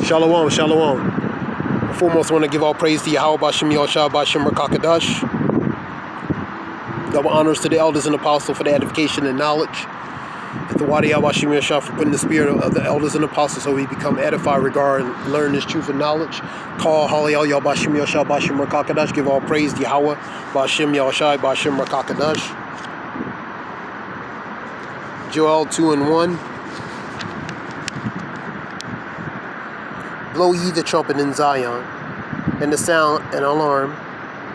Shalom, shalom. Foremost, I want to give all praise to Yahweh B'Shem Yahushua B'Shem Rakakadash. Double honors to the elders and apostles for the edification and knowledge. And the Wadi Yahweh B'Shem Yahushua for putting the spirit of the elders and apostles so we become edified, regard, and learn this truth and knowledge. Call Hallel Yahweh B'Shem Yahushua B'Shem Rakakadash. Give all praise to Yahweh B'Shem Yahushua B'Shem Rakakadash. Joel 2:1. Blow ye the trumpet in Zion, and the sound and alarm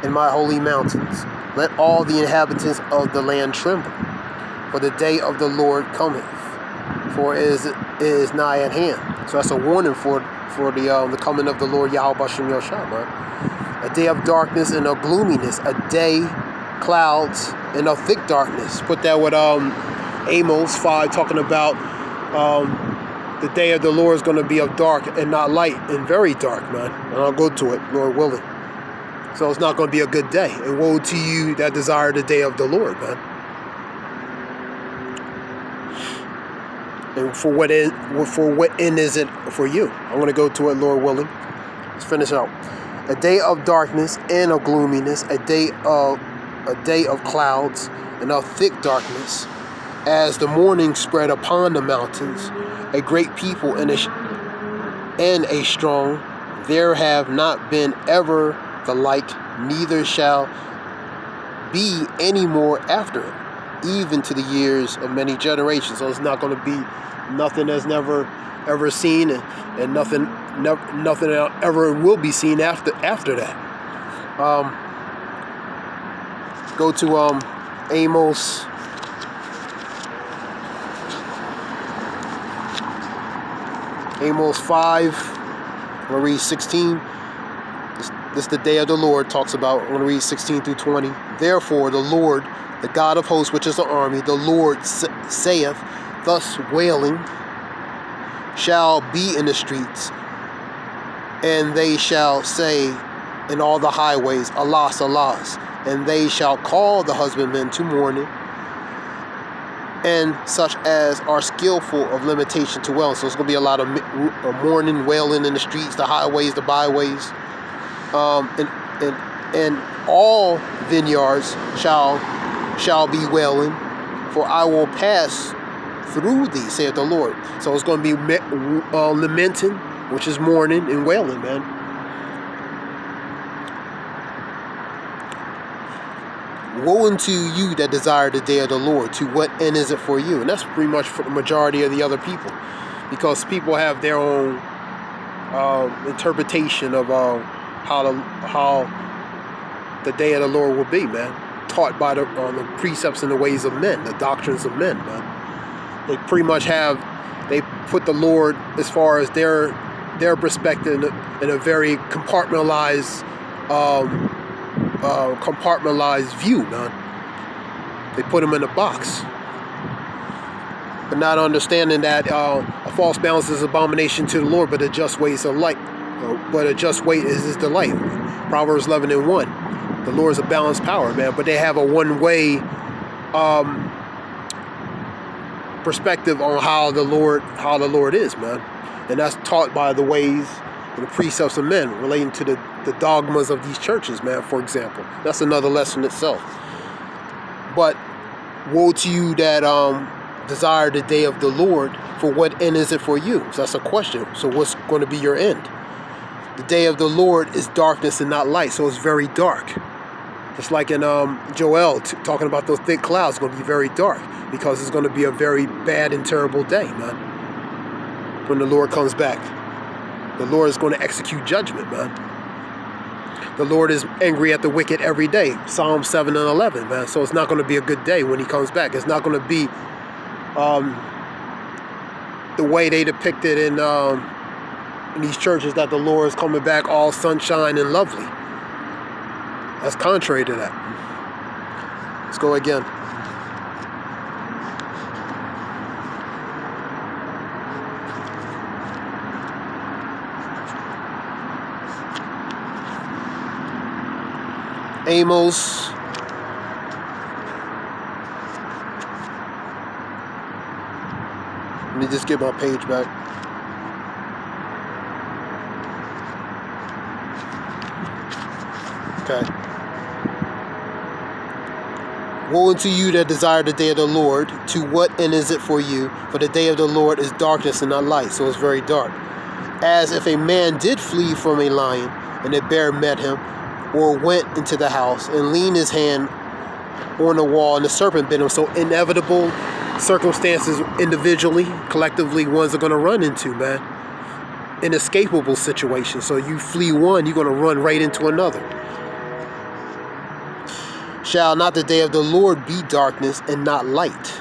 in my holy mountains. Let all the inhabitants of the land tremble, for the day of the Lord cometh, for it is nigh at hand. So that's a warning for the coming of the Lord Yahweh B'Shem Yahushua, man. A day of darkness and of gloominess, a day clouds and of thick darkness. Put that with Amos 5, talking about the day of the Lord is going to be of dark and not light, and very dark, man. And I'll go to it, Lord willing. So it's not going to be a good day. And woe to you that desire the day of the Lord, man. And for what end is it for you? I'm going to go to it, Lord willing. Let's finish out. A day of darkness and of gloominess, a day of clouds and of thick darkness, as the morning spread upon the mountains, a great people and a strong. There have not been ever the like, neither shall be any more after it, even to the years of many generations. So it's not going to be nothing that's never ever seen, and nothing ever will be seen after that. Go to Amos. Amos 5, I'm going to read 16. This is the day of the Lord, talks about, I'm going to read 16 through 20. Therefore, the Lord, the God of hosts, which is the army, the Lord saith, thus wailing shall be in the streets, and they shall say in all the highways, Alas, alas, and they shall call the husbandmen to mourning, and such as are skillful of limitation to wail. So it's going to be a lot of mourning, wailing in the streets, the highways, the byways, and all vineyards shall be wailing, for I will pass through thee, saith the Lord. So it's going to be lamenting, which is mourning and wailing, man. Woe unto you that desire the day of the Lord. To what end is it for you? And that's pretty much for the majority of the other people, because people have their own interpretation of how the day of the Lord will be, man. Taught by the precepts and the ways of men, the doctrines of men, man. They pretty much they put the Lord, as far as their perspective, in a very compartmentalized view, man. They put him in a box, but not understanding that a false balance is abomination to the Lord, but a just way is a light. But a just weight is his delight. Proverbs 11:1. The Lord is a balanced power, man. But they have a one-way perspective on how the Lord is, man. And that's taught by the ways and the precepts of men, relating to the dogmas of these churches, man, for example. That's another lesson itself. But woe to you that desire the day of the Lord, for what end is it for you? So that's a question. So what's going to be your end? The day of the Lord is darkness and not light, so it's very dark. Just like in Joel, talking about those thick clouds, it's going to be very dark, because it's going to be a very bad and terrible day, man, when the Lord comes back. The Lord is going to execute judgment, man. The Lord is angry at the wicked every day. Psalm 7 and 11, man. So it's not going to be a good day when he comes back. It's not going to be the way they depict it in these churches, that the Lord is coming back all sunshine and lovely. That's contrary to that. Let's go again. Amos. Let me just get my page back. Okay. Woe unto you that desire the day of the Lord. To what end is it for you? For the day of the Lord is darkness and not light, so it's very dark. As if a man did flee from a lion, and a bear met him, or went into the house, and leaned his hand on the wall, and the serpent bit him. So inevitable circumstances, individually, collectively, ones are going to run into, man. Inescapable situations. So you flee one, you're going to run right into another. Shall not the day of the Lord be darkness and not light,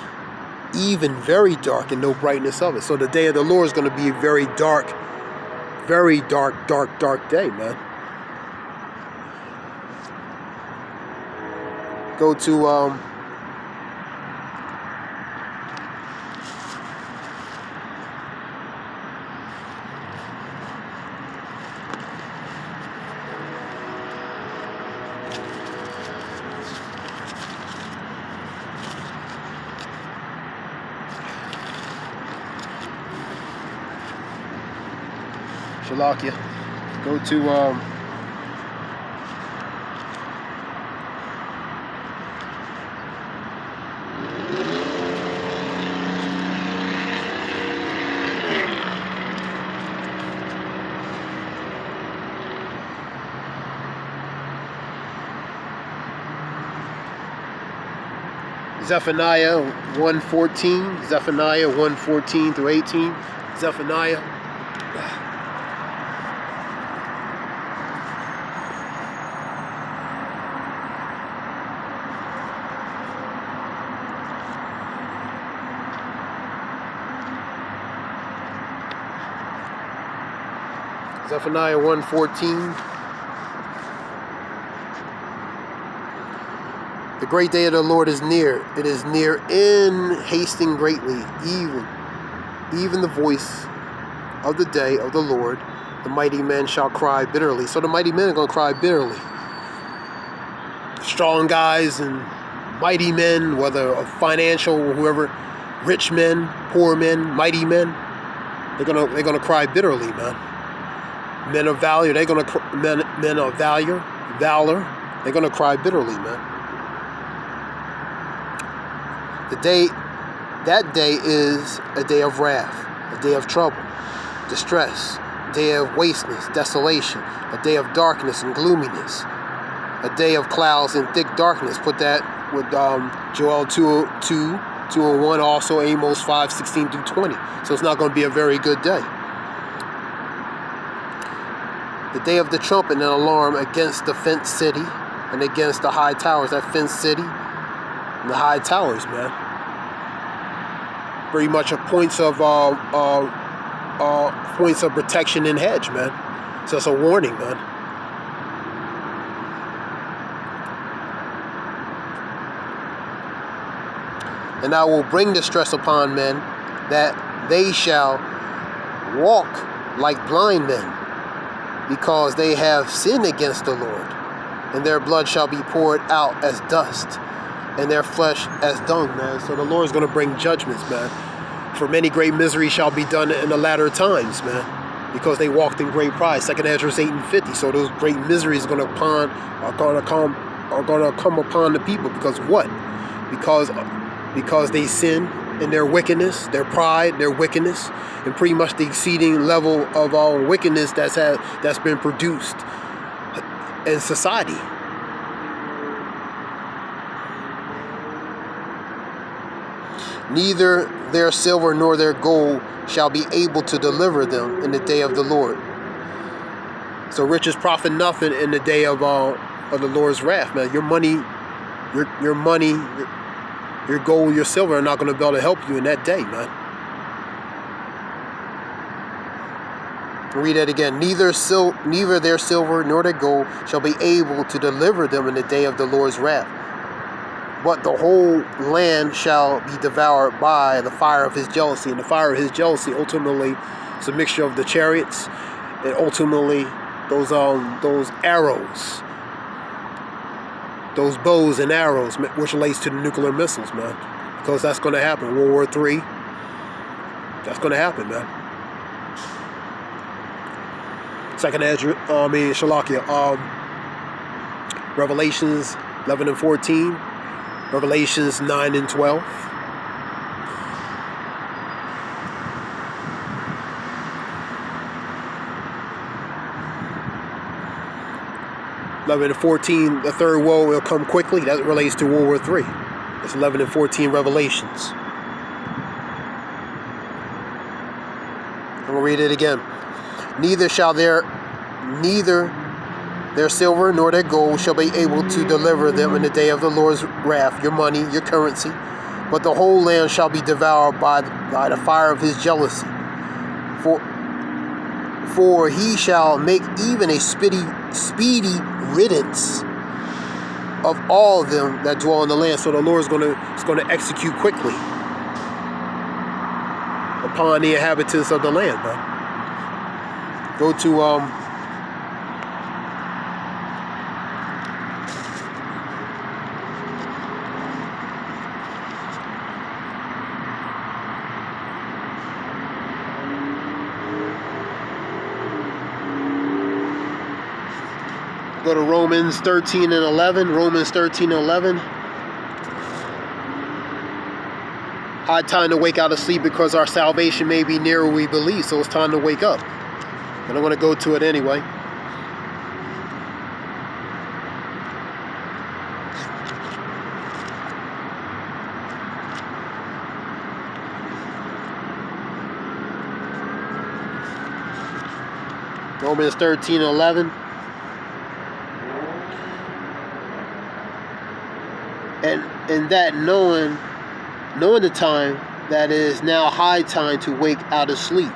even very dark and no brightness of it? So the day of the Lord is going to be a very dark, dark day, man. Go to Shalakia. Go to Zephaniah 1:14, Zephaniah 1:14 through 18, Zephaniah. Zephaniah 1:14. The great day of the Lord is near. It is near in hasting greatly, even the voice of the day of the Lord. The mighty men shall cry bitterly. So the mighty men are going to cry bitterly. Strong guys and mighty men, whether financial or whoever, rich men, poor men, mighty men, they're gonna cry bitterly, man. Men of valor, men of valor, they're gonna cry bitterly, man. That day is a day of wrath, a day of trouble, distress, a day of wasteness, desolation, a day of darkness and gloominess, a day of clouds and thick darkness. Put that with Joel 2:1, also Amos 5:16 through 20. So it's not going to be a very good day. The day of the trumpet and alarm against the fenced city and against the high towers. That fenced city and the high towers, man. Pretty much a points of protection and hedge, man. So it's a warning, man. And I will bring distress upon men, that they shall walk like blind men, because they have sinned against the Lord, and their blood shall be poured out as dust, and their flesh as dung, man. So the Lord is going to bring judgments, man. For many great misery shall be done in the latter times, man, because they walked in great pride. 2 Ezra 8:50. So those great miseries are going to come upon the people. Because what? Because they sin in their wickedness, their pride, their wickedness, and pretty much the exceeding level of all wickedness that's been produced in society. Neither their silver nor their gold shall be able to deliver them in the day of the Lord. So riches profit nothing in the day of the Lord's wrath, man. Your money, your gold, your silver are not going to be able to help you in that day, man. Read that again. Neither their silver nor their gold shall be able to deliver them in the day of the Lord's wrath. But the whole land shall be devoured by the fire of his jealousy. And the fire of his jealousy ultimately is a mixture of the chariots and ultimately those arrows, those bows and arrows, which relates to the nuclear missiles, man. Because that's going to happen. World War III, that's going to happen, man. Revelations 11 and 14. Revelations 9 and 12. (11 and 14), the third woe will come quickly. That relates to World War III. It's 11 and 14 Revelations. And we'll read it again. Neither their silver nor their gold shall be able to deliver them in the day of the Lord's wrath, your money, your currency, but the whole land shall be devoured by the fire of his jealousy. For he shall make even a speedy riddance of all them that dwell in the land. So the Lord is going to execute quickly upon the inhabitants of the land, man. Go to go to Romans 13 and 11. Romans 13 and 11. High time to wake out of sleep, because our salvation may be nearer we believe. So it's time to wake up. And I'm going to go to it anyway. Romans 13 and 11. And that knowing the time, that it is now high time to wake out of sleep.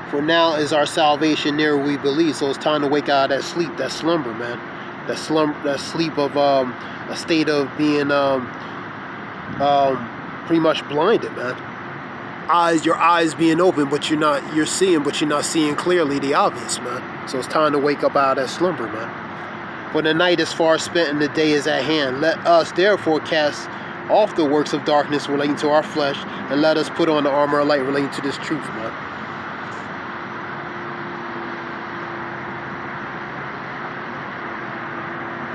For now is our salvation near we believe. So it's time to wake out of that sleep, that slumber, man. That sleep of a state of being pretty much blinded, man. Your eyes being open, but you're seeing, but you're not seeing clearly the obvious, man. So it's time to wake up out of that slumber, man. For the night is far spent and the day is at hand. Let us therefore cast off the works of darkness relating to our flesh, and let us put on the armor of light relating to this truth, man.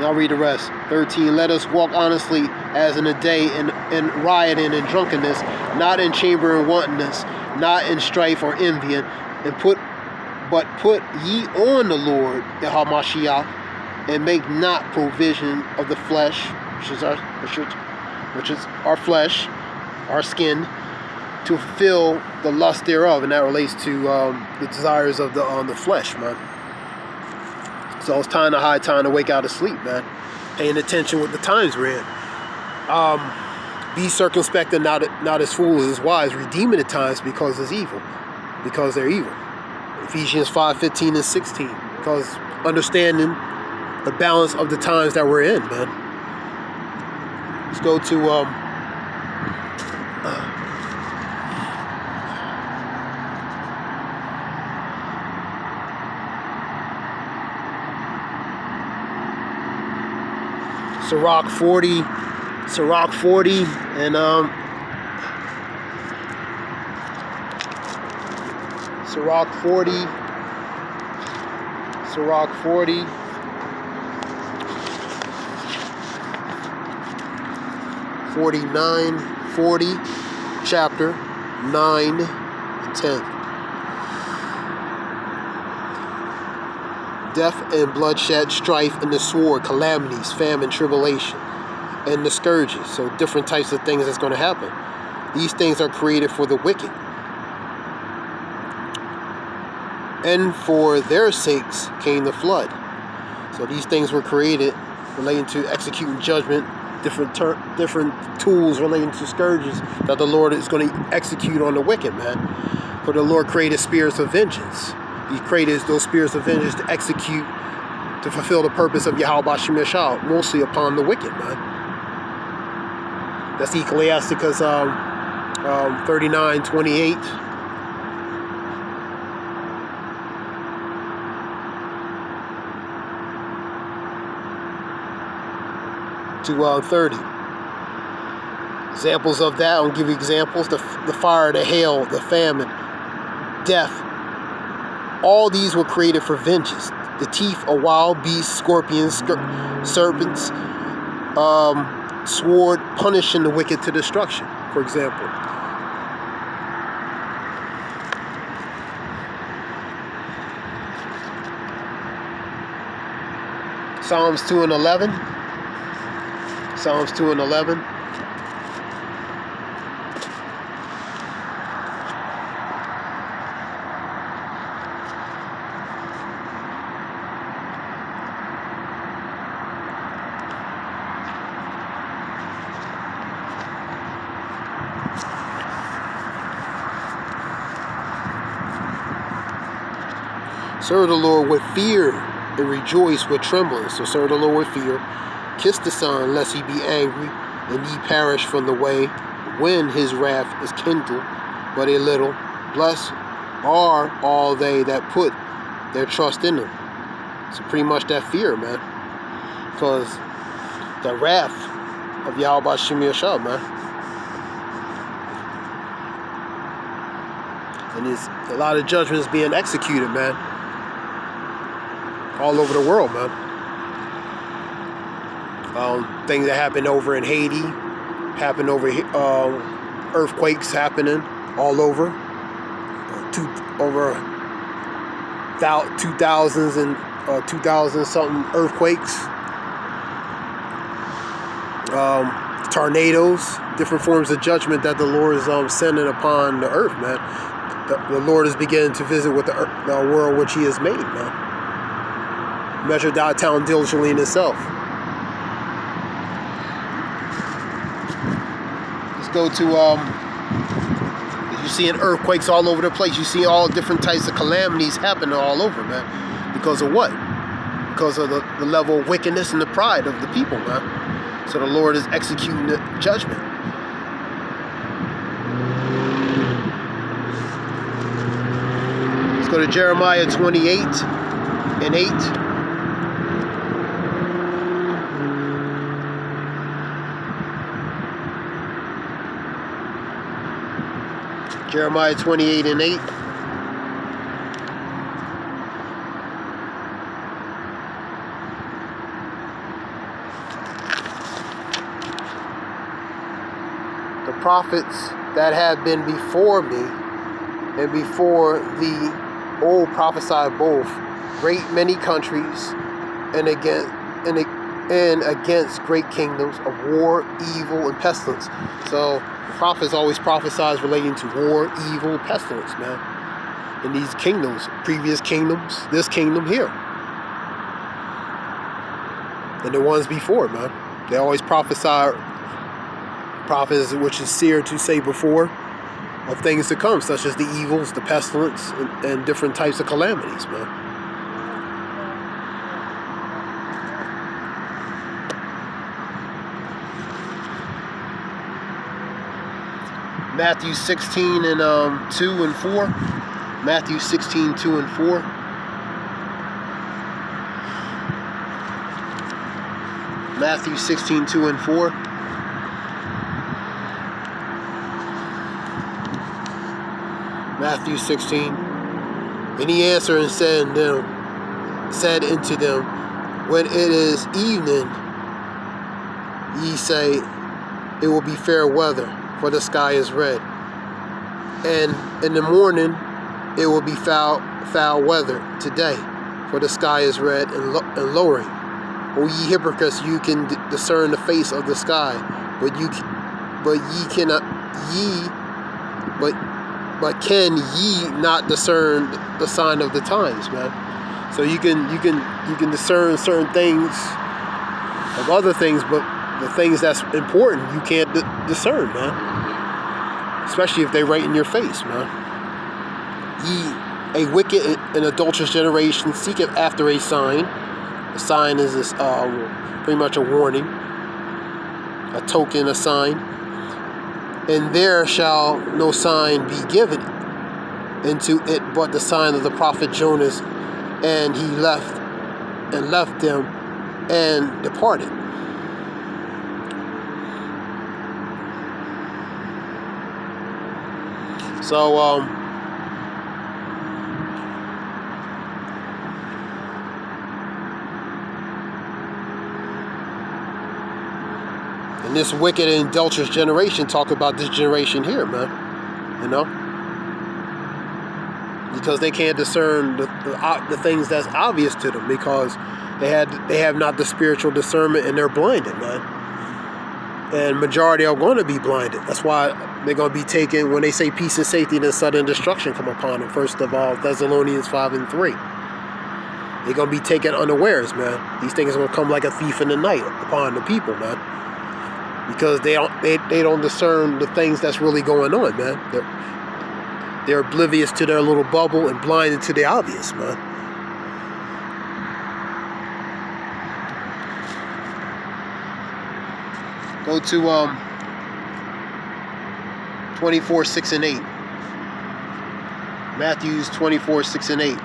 Now I'll read the rest. 13. Let us walk honestly as in the day, in rioting and drunkenness, not in chamber and wantonness, not in strife or envying, but put ye on the Lord, the Hamashiach, and make not provision of the flesh, which is our flesh, our skin, to fulfill the lust thereof, and that relates to the desires of the flesh, man. So it's high time to wake out of sleep, man. Paying attention with the times we're in. Be circumspect and not as fools as wise, redeeming the times because it's evil, because they're evil. Ephesians 5:15 and 16, because understanding the balance of the times that we're in, man. Let's go to Sirach 40 and Sirach 40 49, 40, chapter 9 and 10. Death and bloodshed, strife and the sword, calamities, famine, tribulation, and the scourges. So different types of things that's going to happen. These things are created for the wicked, and for their sakes came the flood. So these things were created relating to executing judgment, different tools relating to scourges that the Lord is going to execute on the wicked, man. For the Lord created spirits of vengeance. He created those spirits of vengeance to execute, to fulfill the purpose of Yahweh Shemeshah, mostly upon the wicked, man. That's Ecclesiasticus 39:28. to 30. Examples of that, I'll give you examples. The fire, the hail, the famine, death. All these were created for vengeance. the teeth of wild beasts, scorpions, serpents, sword, punishing the wicked to destruction, for example. Psalms 2 and 11. Psalms 2 and 11. Serve the Lord with fear and rejoice with trembling. So serve the Lord with fear. Kiss the Son, lest he be angry, and ye perish from the way, when his wrath is kindled but a little. Blessed are all they that put their trust in him. So pretty much that fear, man. Because the wrath of Yahweh Shem Yashah, man. And there's a lot of judgments being executed, man. All over the world, man. Things that happen over in Haiti, happen over earthquakes happening all over. Over 2000s and 2000 something earthquakes, tornadoes, different forms of judgment that the Lord is sending upon the earth, man. The Lord is beginning to visit with the world which He has made, man. Measure thy town diligently in itself. Let's go to, you're seeing earthquakes all over the place. You see all different types of calamities happening all over, man. Because of what? Because of the level of wickedness and the pride of the people, man. So the Lord is executing the judgment. Let's go to Jeremiah 28 and 8. Jeremiah 28 and 8. The prophets that have been before me and before thee all prophesied both great many countries and against great kingdoms of war, evil, and pestilence. So prophets always prophesies relating to war, evil, pestilence, man. In these kingdoms, previous kingdoms, this kingdom here. And the ones before, man. They always prophesy, prophets which is seer to say before, of things to come, such as the evils, the pestilence, and different types of calamities, man. Matthew 16 and 2 and 4. Matthew 16, 2 and 4. Matthew 16, 2 and 4. Matthew 16. And he answered and said unto them, when it is evening, ye say, it will be fair weather, for the sky is red. And in the morning, it will be foul weather today, for the sky is red and lowering. O ye hypocrites, you can discern the face of the sky, but can ye not discern the sign of the times, man? So you can discern certain things of other things, but the things that's important you can't discern, man. Especially if they right in your face, man. Ye, a wicked and adulterous generation, seeketh after a sign. A sign is this, pretty much a warning, a token, a sign. And there shall no sign be given into it but the sign of the prophet Jonas. And he left them and departed. So And this wicked and adulterous generation talk about this generation here, man. You know? Because they can't discern the things that's obvious to them, because they have not the spiritual discernment, and they're blinded, man. And majority are going to be blinded. That's why they're going to be taken, when they say peace and safety, then sudden destruction come upon them. First of all, Thessalonians 5:3. They're going to be taken unawares, man. These things are going to come like a thief in the night upon the people, man. Because they don't discern the things that's really going on, man. They're oblivious to their little bubble and blinded to the obvious, man. Go to 24:6-8. Matthew's 24:6-8.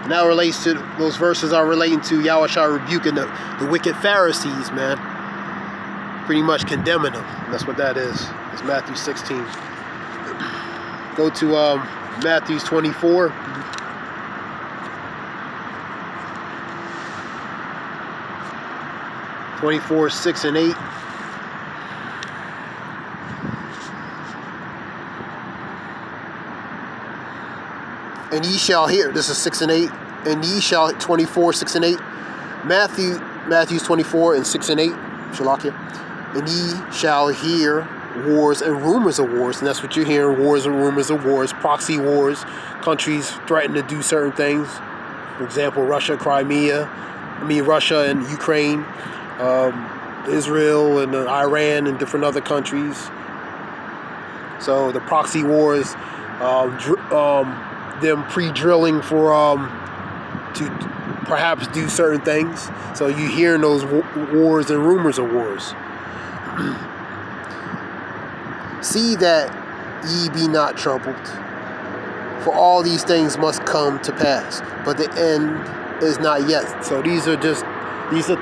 And that relates to, those verses are relating to Yahushua rebuking the wicked Pharisees, man. Pretty much condemning them. That's what that is. It's Matthew 16. Go to Matthew's 24. (24, 6 and 8). And ye shall hear, this is 6 and 8, and ye shall, 24, 6 and 8, Matthew's 24 and 6 and 8, Shalakia, and ye shall hear wars and rumors of wars, and that's what you're hearing, wars and rumors of wars, proxy wars, countries threaten to do certain things. For example, Russia and Ukraine, Israel and Iran and different other countries. So the proxy wars, them pre-drilling for to perhaps do certain things. So you hearing those wars and rumors of wars. See that ye be not troubled, for all these things must come to pass, but the end is not yet. So these are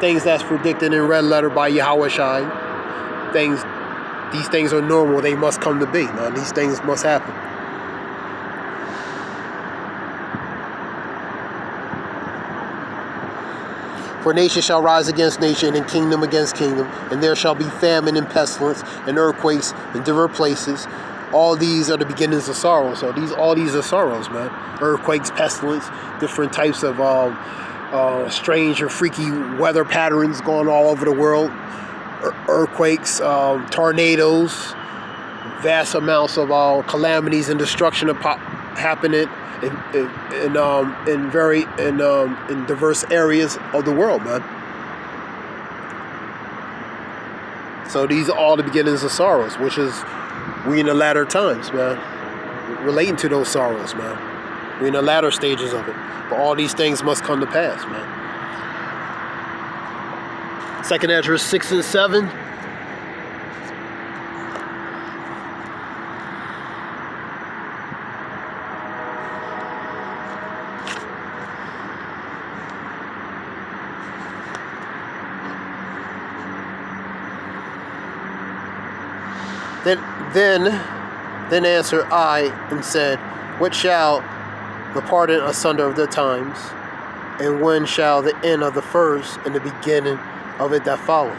things that's predicted in red letter by Yahushua. These things are normal. They must come to be. Now, these things must happen. For nation shall rise against nation, and kingdom against kingdom, and there shall be famine and pestilence and earthquakes in different places. All these are the beginnings of sorrow. So all these are sorrows, man. Earthquakes, pestilence, different types of strange or freaky weather patterns going all over the world. Earthquakes, tornadoes, vast amounts of calamities and destruction happening in diverse areas of the world, man. So these are all the beginnings of sorrows, which is we in the latter times, man, relating to those sorrows, man. We in the latter stages of it, but all these things must come to pass, man. 2 Ezra 6 and 7. Then answered I and said, what shall the parting asunder of the times, and when shall the end of the first and the beginning of it that followeth?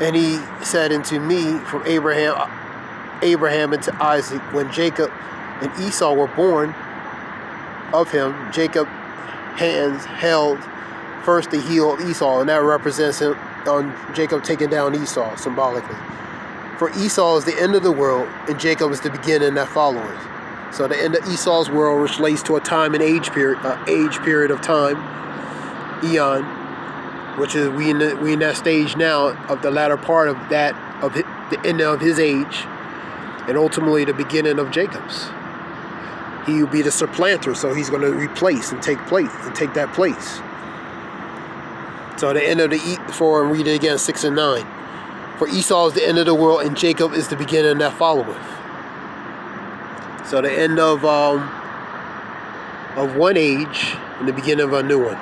And he said unto me, from Abraham unto Isaac, when Jacob and Esau were born of him, Jacob's hands held first the heel of Esau, and that represents him on Jacob taking down Esau symbolically. For Esau is the end of the world, and Jacob is the beginning that followeth. So the end of Esau's world, which relates to a time and age period of time, eon, which is we in that stage now of the latter part of that, of the end of his age, and ultimately the beginning of Jacob's. He will be the supplanter, so he's going to replace and take that place. So the end of and read it again, 6 and 9. For Esau is the end of the world, and Jacob is the beginning that followeth. So the end of one age and the beginning of a new one.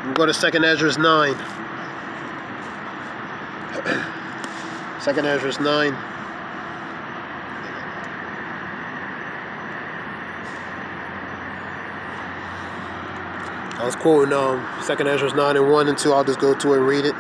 We'll go to 2 Ezra 9. 2 Ezra 9. I was quoting 2 Ezra 9 and 1 and 2. I'll just go to it and read it.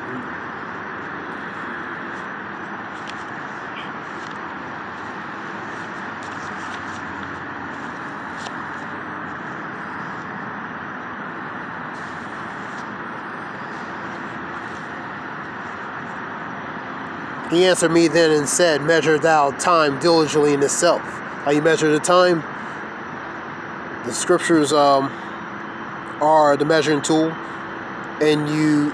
He answered me then and said, measure thou time diligently in itself. How you measure the time? The scriptures are the measuring tool, and you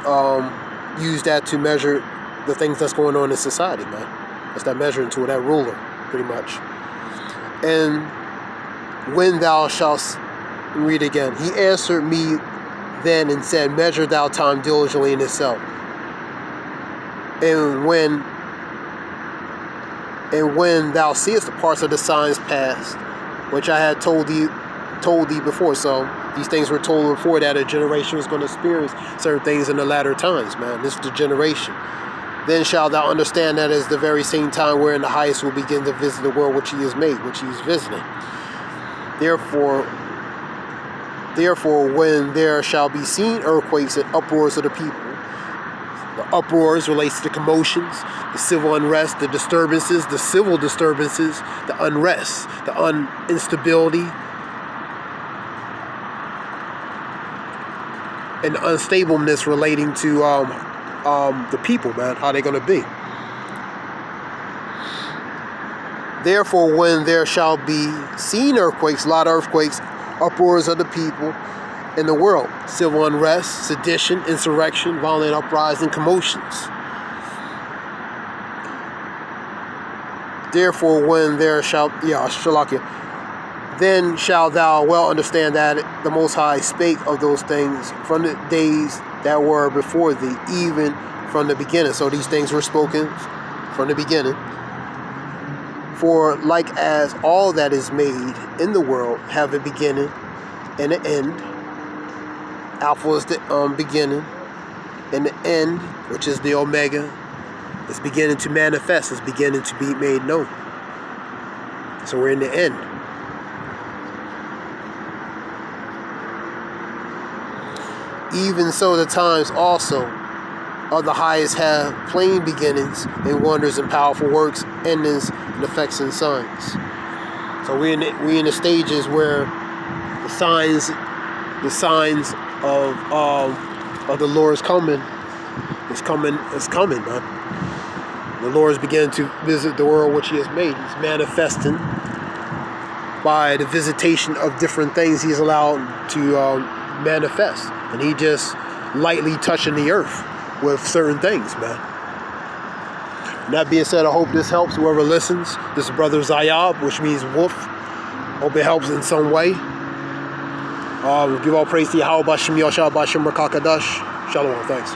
use that to measure the things that's going on in society, man. That's that measuring tool, that ruler, pretty much. And when thou shalt, read again, he answered me then and said, measure thou time diligently in itself. And when thou seest the parts of the signs past, which I had told thee before. So these things were told before, that a generation was going to experience certain things in the latter times, man. This is the generation. Then shalt thou understand that is the very same time wherein the highest will begin to visit the world which he has made, which he is visiting. Therefore, when there shall be seen earthquakes and uproars of the people, the uproars relates to the commotions, the civil unrest, the disturbances, the civil disturbances, the unrest, the instability, and the unstableness relating to the people, man, how they're going to be. Therefore, when there shall be seen earthquakes, a lot of earthquakes, uproars of the people in the world, civil unrest, sedition, insurrection, violent uprising, commotions. Therefore, when there shall, then shalt thou well understand that the Most High spake of those things from the days that were before thee, even from the beginning. So these things were spoken from the beginning. For like as all that is made in the world have a beginning and an end, Alpha is the beginning, and the end, which is the Omega, is beginning to manifest, is beginning to be made known. So we're in the end. Even so the times also of the highest have plain beginnings and wonders and powerful works, endings and effects and signs. So we in the stages where the signs of the Lord's coming is coming, man. The Lord is beginning to visit the world which he has made. He's manifesting by the visitation of different things he's allowed to manifest. And he just lightly touching the earth with certain things, man. And that being said, I hope this helps whoever listens. This is Brother Zayab, which means wolf. Hope it helps in some way. Give all praise to Yahweh Bashem Yahshua Bashem Rakakadash. Shalom, thanks.